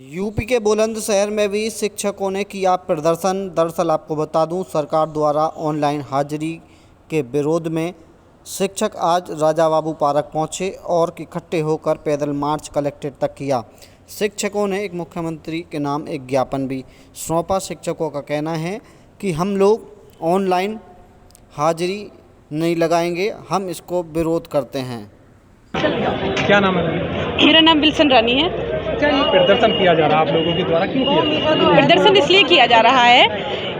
UP के बुलंदशहर में भी शिक्षकों ने किया प्रदर्शन। दरअसल आपको बता दूं, सरकार द्वारा ऑनलाइन हाजिरी के विरोध में शिक्षक आज राजा बाबू पार्क पहुंचे और इकट्ठे होकर पैदल मार्च कलेक्ट्रेट तक किया। शिक्षकों ने एक मुख्यमंत्री के नाम एक ज्ञापन भी सौंपा। शिक्षकों का कहना है कि हम लोग ऑनलाइन हाजिरी नहीं लगाएंगे, हम इसको विरोध करते हैं। क्या नाम है? मेरा नाम विल्सन रानी है। क्या ये प्रदर्शन किया जा रहा है आप लोगों के द्वारा, क्यों किया? प्रदर्शन इसलिए किया जा रहा है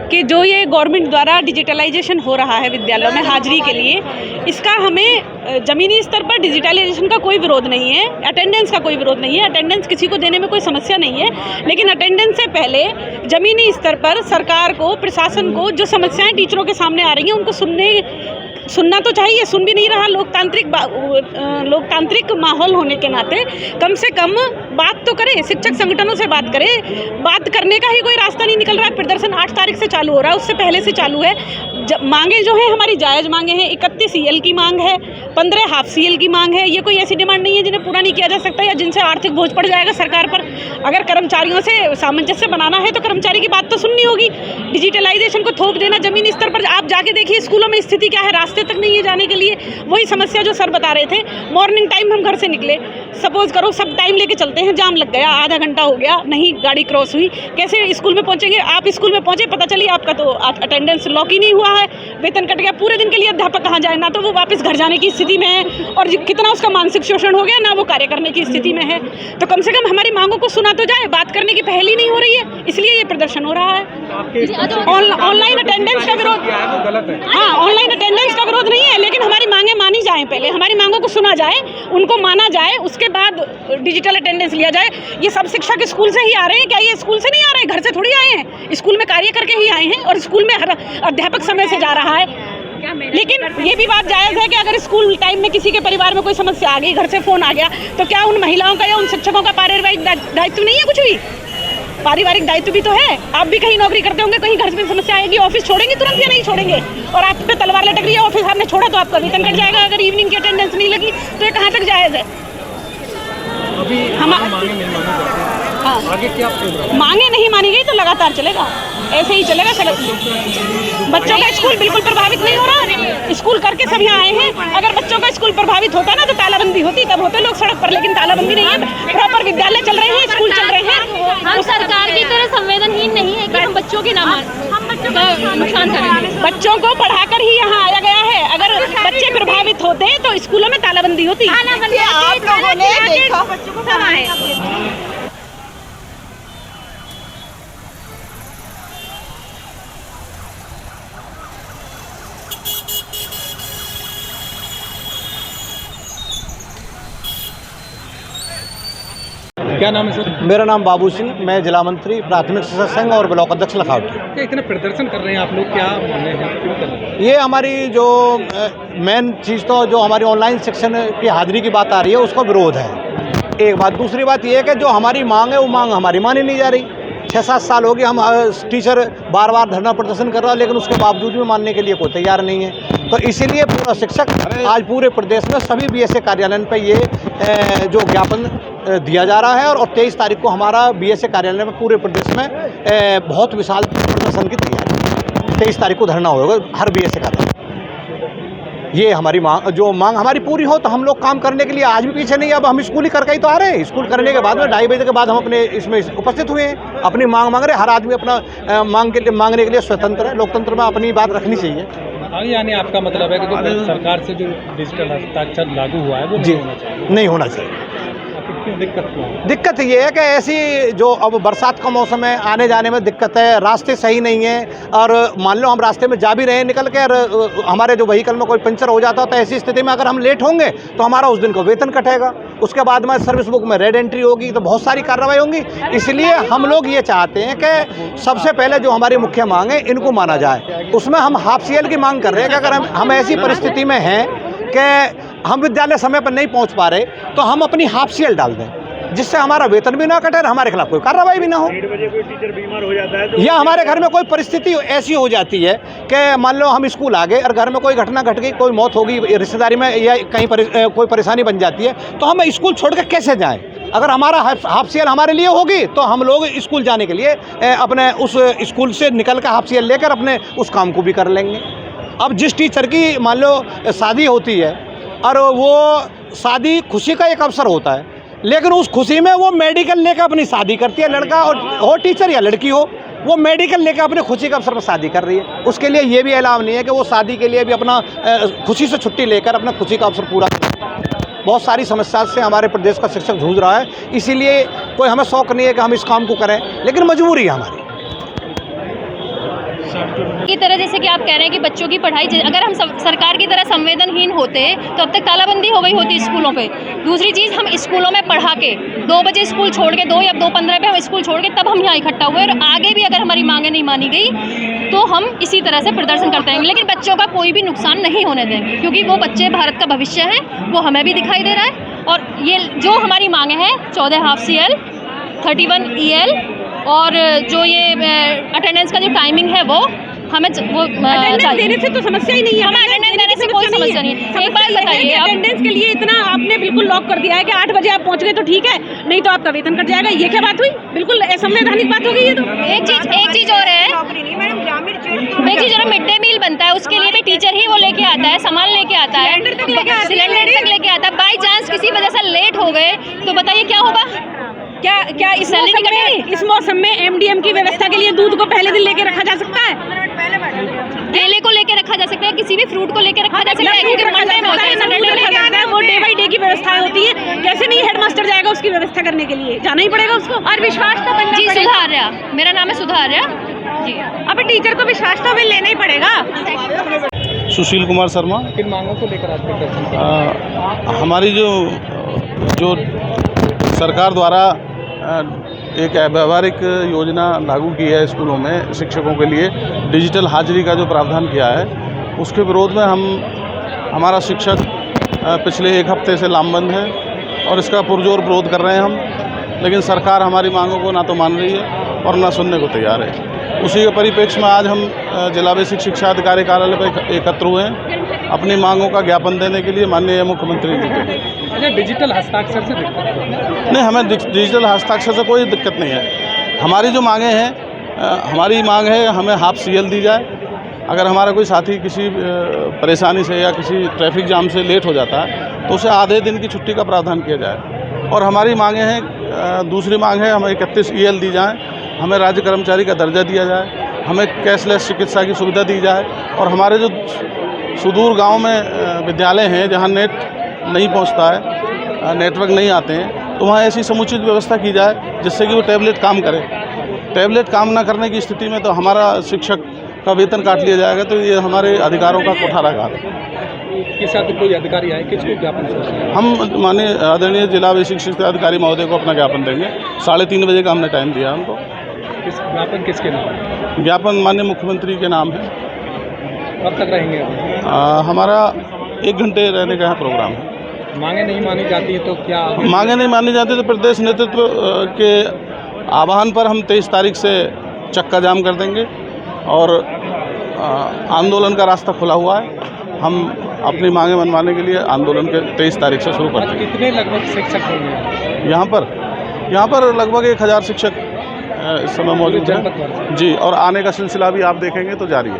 कि जो ये गवर्नमेंट द्वारा डिजिटलाइजेशन हो रहा है विद्यालयों में हाजिरी के लिए, इसका हमें ज़मीनी स्तर पर डिजिटलाइजेशन का कोई विरोध नहीं है, अटेंडेंस का कोई विरोध नहीं है। अटेंडेंस किसी को देने में कोई समस्या नहीं है, लेकिन अटेंडेंस से पहले ज़मीनी स्तर पर सरकार को, प्रशासन को जो समस्याएं टीचरों के सामने आ रही हैं उनको सुनना तो चाहिए। सुन भी नहीं रहा। लोकतांत्रिक माहौल होने के नाते कम से कम बात तो करें, शिक्षक संगठनों से बात करें। बात करने का ही कोई रास्ता नहीं निकल रहा है। प्रदर्शन 8 तारीख से चालू हो रहा है, उससे पहले से चालू है। मांगे जो हैं हमारी जायज़ मांगे हैं। 31 CL की मांग है, 15 हाफ CL की मांग है। ये कोई ऐसी डिमांड नहीं है जिन्हें पूरा नहीं किया जा सकता या जिनसे आर्थिक बोझ पड़ जाएगा सरकार पर। अगर कर्मचारियों से सामंजस्य बनाना है तो कर्मचारी की बात तो सुननी होगी। डिजिटलाइजेशन को थोप देना जमीनी स्तर पर, आप जाके देखिए स्कूलों में स्थिति क्या है, रास्ते तक नहीं है जाने के लिए। वही समस्या जो सर बता रहे थे। मॉर्निंग टाइम हम घर से निकले, सपोज करो सब टाइम लेके चलते हैं, जाम लग गया, आधा घंटा हो गया, नहीं गाड़ी क्रॉस हुई, कैसे स्कूल में पहुंचेंगे? आप स्कूल में पहुंचे, पता चली आपका तो अटेंडेंस लॉक ही नहीं हुआ है, वेतन कट गया। पूरे दिन के लिए अध्यापक कहाँ जाए? ना तो वो वापस घर जाने की स्थिति में है और कितना उसका मानसिक शोषण हो गया, ना वो कार्य करने की स्थिति में है। तो कम से कम हमारी मांगों को सुना तो जाए। बात करने की पहल ही नहीं हो रही है, इसलिए ये प्रदर्शन हो रहा है। ऑनलाइन अटेंडेंस का विरोध, हाँ, ऑनलाइन अटेंडेंस का विरोध नहीं है, लेकिन हमारी मांगें मानी जाएं। पहले हमारी मांगों को सुना जाए, उनको माना जाए, उसके बाद डिजिटल अटेंडेंस लिया जाए। ये सब शिक्षक स्कूल से ही आ रहे हैं क्या? ये स्कूल से नहीं आ रहे, घर से थोड़ी आए हैं। स्कूल में कार्य करके ही आए हैं और स्कूल में हर अध्यापक समय से जा रहा है। लेकिन ये भी बात जायज़ है कि अगर स्कूल टाइम में किसी के परिवार में कोई समस्या आ गई, घर से फ़ोन आ गया, तो क्या उन महिलाओं का या उन शिक्षकों का पारिवारिक दायित्व नहीं है? कुछ भी पारिवारिक दायित्व भी तो है। आप भी कहीं नौकरी करते होंगे, कहीं घर में समस्या आएगी, ऑफिस छोड़ेंगे तुरंत या नहीं छोड़ेंगे? और आप पे तलवार लटक रही है, ऑफिस आपने छोड़ा तो आपका वेतन कट जाएगा। अगर इवनिंग की अटेंडेंस नहीं लगी तो ये कहाँ तक जायज़ है? अभी हम मांगे नहीं मानी जाती, हाँ, आगे क्या प्रोग्राम? मांगे नहीं मानी गई तो लगातार चलेगा, ऐसे ही चलेगा। बच्चों का स्कूल बिल्कुल प्रभावित नहीं हो रहा। स्कूल करके सब यहाँ आए हैं। अगर बच्चों का स्कूल प्रभावित होता ना तो तालाबंदी होती, तब होते लोग सड़क पर, लेकिन तालाबंदी नहीं है। प्रॉपर विद्यालय चल रहे हैं, स्कूल चल रहे हैं। हम सरकार की तरह संवेदनहीन नहीं है कि हम बच्चों के नाम नुकसान करेंगे। बच्चों को पढ़ाकर ही यहाँ आया गया है। अगर बच्चे प्रभावित होते तो स्कूलों में तालाबंदी होती। आप लोगों ने देखा बच्चों को कब आए? क्या नाम है सर? मेरा नाम बाबू सिंह, मैं जिला मंत्री प्राथमिक शिक्षा संघ और ब्लॉक अध्यक्ष लखावटी। क्या इतना प्रदर्शन कर रहे हैं आप लोग, क्या मांगे हैं, क्यों कर रहे हैं? ये हमारी जो मेन चीज़ तो जो हमारी ऑनलाइन शिक्षण की हाजिरी की बात आ रही है उसका विरोध है, एक बात। दूसरी बात ये है कि जो हमारी मांग है वो मांग हमारी मानी नहीं जा रही। 6-7 साल हो गए हम टीचर बार बार धरना प्रदर्शन कर रहा है, लेकिन उसके बावजूद भी मानने के लिए कोई तैयार नहीं है। तो इसीलिए पूरा शिक्षक आज पूरे प्रदेश में सभी BSA कार्यालय पे ये जो ज्ञापन दिया जा रहा है और 23 तारीख को हमारा BSA कार्यालय में पूरे प्रदेश में बहुत विशाल प्रदर्शन की तैयारी। 23 तारीख को धरना होगा हर BSA कार्यालय। ये हमारी मांग हमारी पूरी हो तो हम लोग काम करने के लिए आज भी पीछे नहीं। अब हम स्कूल ही करके ही तो आ रहे हैं। स्कूल करने के बाद में 2:30 बजे के बाद हम अपने इसमें उपस्थित हुए हैं, अपनी मांग मांग रहे हैं। हर आदमी अपना मांगने के लिए स्वतंत्र है। लोकतंत्र में अपनी बात रखनी चाहिए। यानी आपका मतलब है कि जो सरकार से जो डिजिटल हस्ताक्षर लागू हुआ है वो नहीं होना चाहिए? नहीं होना चाहिए। क्यों? दिक्कत क्यों? दिक्कत ये है कि ऐसी जो अब बरसात का मौसम है, आने जाने में दिक्कत है, रास्ते सही नहीं है। और मान लो हम रास्ते में जा भी रहे हैं निकल के और हमारे जो व्हीकल में कोई पंचर हो जाता है, तो ऐसी स्थिति में अगर हम लेट होंगे तो हमारा उस दिन का वेतन कटेगा। उसके बाद में सर्विस बुक में रेड एंट्री होगी, तो बहुत सारी कार्रवाई होंगी। इसलिए हम लोग ये चाहते हैं कि सबसे पहले जो हमारी मुख्य मांग है इनको माना जाए। उसमें हम हाफ CL की मांग कर रहे हैं कि अगर हम ऐसी परिस्थिति में हैं कि हम विद्यालय समय पर नहीं पहुंच पा रहे तो हम अपनी हाफ CL डाल दें, जिससे हमारा वेतन भी ना कटे और हमारे खिलाफ कोई कार्रवाई भी ना हो। 1:30 बजे कोई टीचर बीमार हो जाता है तो या हमारे घर में कोई परिस्थिति ऐसी हो जाती है कि मान लो हम स्कूल आ गए और घर में कोई घटना घट गई, कोई मौत हो गई रिश्तेदारी में या कहीं कोई परेशानी बन जाती है, तो हम स्कूल छोड़ कर कैसे जाएँ? अगर हमारा हाफ CL हमारे लिए होगी तो हम लोग स्कूल जाने के लिए अपने उस स्कूल से निकल कर हाफ CL लेकर अपने उस काम को भी कर लेंगे। अब जिस टीचर की मान लो शादी होती है और वो शादी खुशी का एक अवसर होता है, लेकिन उस खुशी में वो मेडिकल लेकर अपनी शादी करती है, लड़का हो टीचर या लड़की हो, वो मेडिकल लेकर अपने खुशी के अवसर पर शादी कर रही है। उसके लिए ये भी अलाव नहीं है कि वो शादी के लिए भी अपना खुशी से छुट्टी लेकर अपना खुशी का अवसर पूरा करें। बहुत सारी समस्या से हमारे प्रदेश का शिक्षक जूझ रहा है, इसीलिए कोई हमें शौक नहीं है कि हम इस काम को करें, लेकिन मजबूरी है हमारी। की तरह जैसे कि आप कह रहे हैं कि बच्चों की पढ़ाई, अगर हम सरकार की तरह संवेदनहीन होते तो अब तक तालाबंदी हो गई होती स्कूलों पे। दूसरी चीज़, हम स्कूलों में पढ़ा के 2 बजे स्कूल छोड़ के 2 या 2:15 पे हम स्कूल छोड़ के तब हम यहाँ इकट्ठा हुए, और आगे भी अगर हमारी मांगें नहीं मानी गई तो हम इसी तरह से प्रदर्शन करते रहेंगे, लेकिन बच्चों का कोई भी नुकसान नहीं होने देंगे, क्योंकि वो बच्चे भारत का भविष्य हैं, वो हमें भी दिखाई दे रहा है। और ये जो हमारी मांगें हैं 14 हाफ CL, 31 EL और जो ये अटेंडेंस का जो टाइमिंग है वो हमें वो अटेंडेंस देने से तो समस्या ही नहीं है। हमें अटेंडेंस देने से कोई समस्या नहीं है। एक बात बताइए, अटेंडेंस के लिए इतना आपने बिल्कुल लॉक कर दिया है कि 8 बजे आप पहुंच गए तो ठीक है, नहीं तो आपका वेतन कट जाएगा। ये क्या बात हुई? बिल्कुल संवैधानिक बात हो गई ये तो। एक चीज और है, मिड डे मील बनता है, उसके लिए भी टीचर ही वो लेके आता है, सामान लेके आता है, सिलेंडर तक लेके आता है। बाई चांस किसी वजह से लेट हो गए तो बताइए क्या होगा? क्या इस मौसम में MDM की व्यवस्था के लिए दूध को पहले दिन लेके रखा जा सकता है, केले को लेके रखा जा सकता है, किसी भी फ्रूट को लेके रखा जा सकता है, क्योंकि मंडे में होता है, वो डे बाई डे की व्यवस्थाएं होती है। कैसे नहीं हेडमास्टर जाएगा उसकी व्यवस्था करने के लिए, जाना ही पड़ेगा उसको। और विश्वास तो बनना जी, सुधार्या, मेरा नाम है सुधार्या जी। अब टीचर को विश्वास तो लेना ही पड़ेगा। सुशील कुमार शर्मा। किन मांगों को लेकर आज प्रदर्शन? हमारी जो सरकार द्वारा एक व्यावहारिक योजना लागू की है स्कूलों में शिक्षकों के लिए, डिजिटल हाजिरी का जो प्रावधान किया है, उसके विरोध में हमारा शिक्षक पिछले 1 हफ्ते से लामबंद है और इसका पुरजोर विरोध कर रहे हैं हम, लेकिन सरकार हमारी मांगों को ना तो मान रही है और ना सुनने को तैयार है। उसी के परिप्रेक्ष्य में आज हम जिला बेसिक शिक्षा अधिकारी कार्यालय पर एकत्र हुए हैं अपनी मांगों का ज्ञापन देने के लिए माननीय मुख्यमंत्री जी को। अच्छा, डिजिटल हस्ताक्षर से दिक्कत है? नहीं, हमें डिजिटल हस्ताक्षर से कोई दिक्कत नहीं है। हमारी जो मांगें हैं, हमारी मांग है हमें हाफ CL दी जाए। अगर हमारा कोई साथी किसी परेशानी से या किसी ट्रैफिक जाम से लेट हो जाता है तो उसे आधे दिन की छुट्टी का प्रावधान किया जाए। और हमारी मांगें हैं, दूसरी मांग है हमें 31 EL दी जाए, हमें राज्य कर्मचारी का दर्जा दिया जाए, हमें कैशलेस चिकित्सा की सुविधा दी जाए, और हमारे जो सुदूर गांव में विद्यालय हैं जहां नेट नहीं पहुंचता है, नेटवर्क नहीं आते हैं, तो वहां ऐसी समुचित व्यवस्था की जाए जिससे कि वो टैबलेट काम करे। टैबलेट काम ना करने की स्थिति में तो हमारा शिक्षक का वेतन काट लिया जाएगा, तो ये हमारे अधिकारों का कुठाराघात है। किस साथ कोई अधिकारी आए, किसको ज्ञापन सौंपेंगे? हम माननीय आदरणीय जिला बेसिक शिक्षा अधिकारी महोदय को अपना ज्ञापन देंगे। 3:30 बजे का हमने टाइम दिया उनको। ज्ञापन किसके नाम है? ज्ञापन माननीय मुख्यमंत्री के नाम है। कब तक रहेंगे? हमारा 1 घंटे रहने का प्रोग्राम है। मांगे नहीं मानी जाती है तो क्या? मांगे नहीं मानी जाती तो प्रदेश नेतृत्व के आह्वान पर हम 23 तारीख से चक्का जाम कर देंगे और आंदोलन का रास्ता खुला हुआ है। हम अपनी मांगे मनवाने के लिए आंदोलन के 23 तारीख से शुरू करते हैं। कितने लगभग शिक्षक होंगे यहाँ पर लगभग 1000 शिक्षक इस समय मौजूद हैं जी, और आने का सिलसिला भी आप देखेंगे तो जारी है।